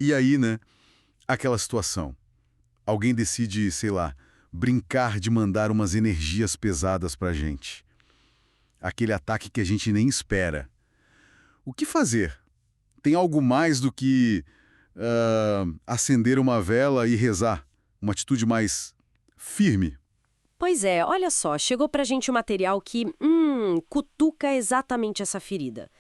E aí, né, aquela situação. Alguém decide, sei lá, brincar de mandar umas energias pesadas pra gente. Aquele ataque que a gente nem espera. O que fazer? Tem algo mais do que acender uma vela e rezar? Uma atitude mais firme? Pois é, olha só, chegou pra gente um material que, cutuca exatamente essa ferida.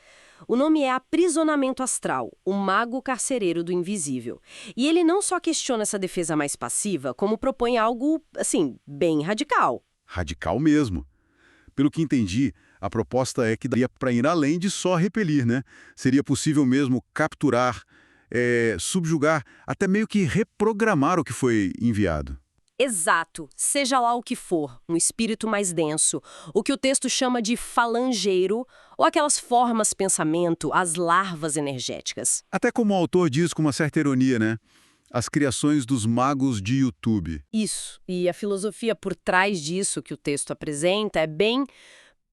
O nome é Aprisionamento Astral, o mago carcereiro do invisível. E ele não só questiona essa defesa mais passiva, como propõe algo, assim, bem radical. Radical mesmo. Pelo que entendi, a proposta é que daria para ir além de só repelir, né? Seria possível mesmo capturar, subjugar, até meio que reprogramar o que foi enviado. Exato, seja lá o que for, um espírito mais denso, o que o texto chama de falangeiro, ou aquelas formas pensamento, as larvas energéticas. Até como o autor diz com uma certa ironia, né? As criações dos magos de YouTube. Isso, e a filosofia por trás disso que o texto apresenta é bem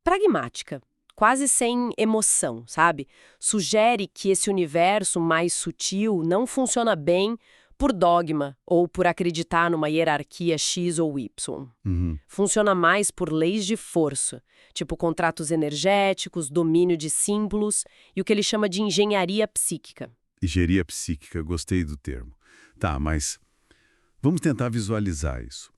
pragmática, quase sem emoção, sabe? Sugere que esse universo mais sutil não funciona bem por dogma ou por acreditar numa hierarquia X ou Y. Uhum. Funciona mais por leis de força, tipo contratos energéticos, domínio de símbolos e o que ele chama de engenharia psíquica. Engenharia psíquica, gostei do termo. Tá, mas vamos tentar visualizar isso.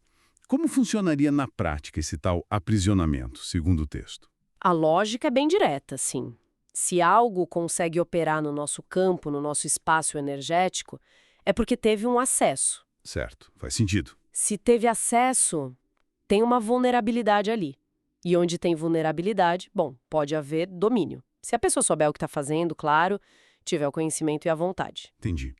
Como funcionaria na prática esse tal aprisionamento, segundo o texto? A lógica é bem direta, sim. Se algo consegue operar no nosso campo, no nosso espaço energético, é porque teve um acesso. Certo, faz sentido. Se teve acesso, tem uma vulnerabilidade ali. E onde tem vulnerabilidade, bom, pode haver domínio. Se a pessoa souber o que está fazendo, claro, tiver o conhecimento e a vontade. Entendi.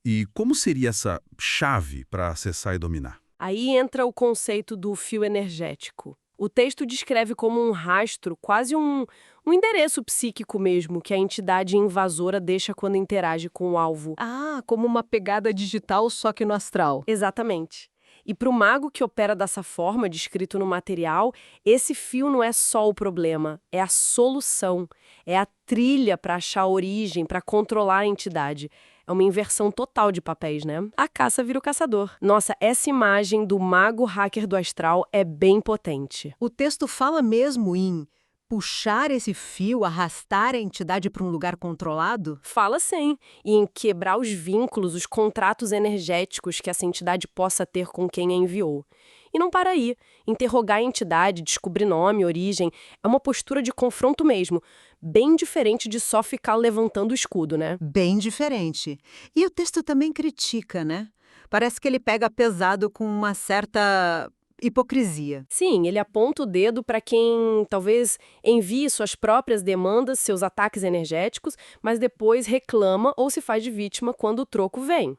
E como seria essa chave para acessar e dominar? Aí entra o conceito do fio energético. O texto descreve como um rastro, quase um endereço psíquico mesmo, que a entidade invasora deixa quando interage com o alvo. Ah, como uma pegada digital, só que no astral. Exatamente. E para o mago que opera dessa forma, descrito no material, esse fio não é só o problema, é a solução, é a trilha para achar a origem, para controlar a entidade. É uma inversão total de papéis, né? A caça vira o caçador. Nossa, essa imagem do mago hacker do astral é bem potente. O texto fala mesmo em puxar esse fio, arrastar a entidade para um lugar controlado? Fala sim, e em quebrar os vínculos, os contratos energéticos que essa entidade possa ter com quem a enviou. E não para aí. Interrogar a entidade, descobrir nome, origem, é uma postura de confronto mesmo, bem diferente de só ficar levantando o escudo, né? Bem diferente. E o texto também critica, né? Parece que ele pega pesado com uma certa hipocrisia. Sim, ele aponta o dedo para quem talvez envie suas próprias demandas, seus ataques energéticos, mas depois reclama ou se faz de vítima quando o troco vem.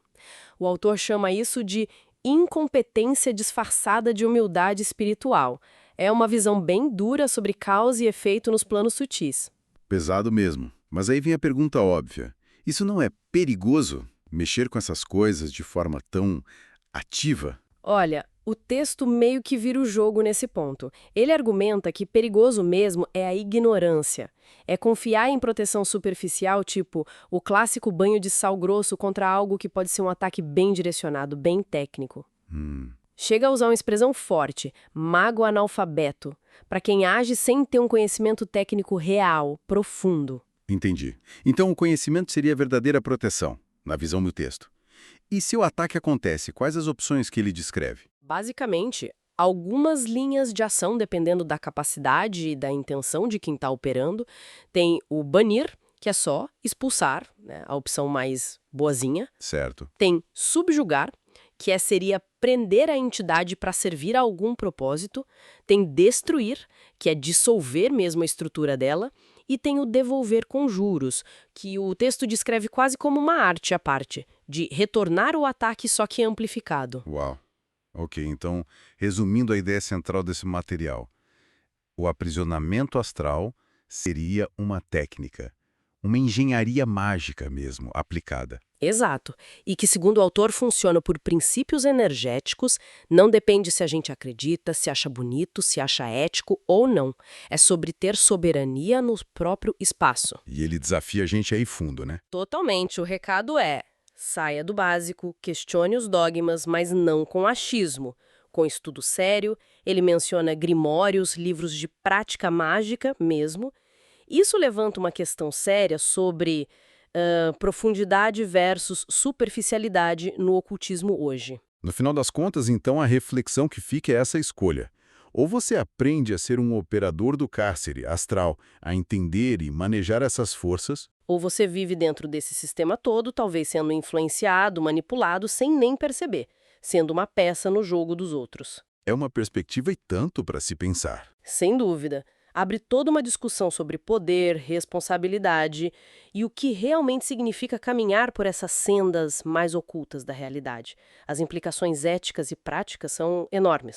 O autor chama isso de incompetência disfarçada de humildade espiritual. É uma visão bem dura sobre causa e efeito nos planos sutis. Pesado mesmo. Mas aí vem a pergunta óbvia. Isso não é perigoso? Mexer com essas coisas de forma tão ativa? Olha, o texto meio que vira o jogo nesse ponto. Ele argumenta que perigoso mesmo é a ignorância. É confiar em proteção superficial, tipo o clássico banho de sal grosso contra algo que pode ser um ataque bem direcionado, bem técnico. Chega a usar uma expressão forte, mago analfabeto, para quem age sem ter um conhecimento técnico real, profundo. Entendi. Então o conhecimento seria a verdadeira proteção, na visão do texto. E se o ataque acontece, quais as opções que ele descreve? Basicamente, algumas linhas de ação, dependendo da capacidade e da intenção de quem está operando. Tem o banir, que é só expulsar, né, a opção mais boazinha. Certo. Tem subjugar, que seria prender a entidade para servir a algum propósito. Tem destruir, que é dissolver mesmo a estrutura dela. E tem o devolver com juros, que o texto descreve quase como uma arte à parte, de retornar o ataque só que amplificado. Uau. Ok, então, resumindo a ideia central desse material, o aprisionamento astral seria uma técnica, uma engenharia mágica mesmo, aplicada. Exato. E que, segundo o autor, funciona por princípios energéticos, não depende se a gente acredita, se acha bonito, se acha ético ou não. É sobre ter soberania no próprio espaço. E ele desafia a gente a ir fundo, né? Totalmente. O recado é: Saia do básico, questione os dogmas, mas não com achismo. Com estudo sério, ele menciona grimórios, livros de prática mágica mesmo. Isso levanta uma questão séria sobre profundidade versus superficialidade no ocultismo hoje. No final das contas, então, a reflexão que fica é essa escolha. Ou você aprende a ser um operador do cárcere astral, a entender e manejar essas forças, Ou você vive dentro desse sistema todo, talvez sendo influenciado, manipulado, sem nem perceber, sendo uma peça no jogo dos outros. é uma perspectiva e tanto para se pensar. Sem dúvida. Abre toda uma discussão sobre poder, responsabilidade e o que realmente significa caminhar por essas sendas mais ocultas da realidade. As implicações éticas e práticas são enormes.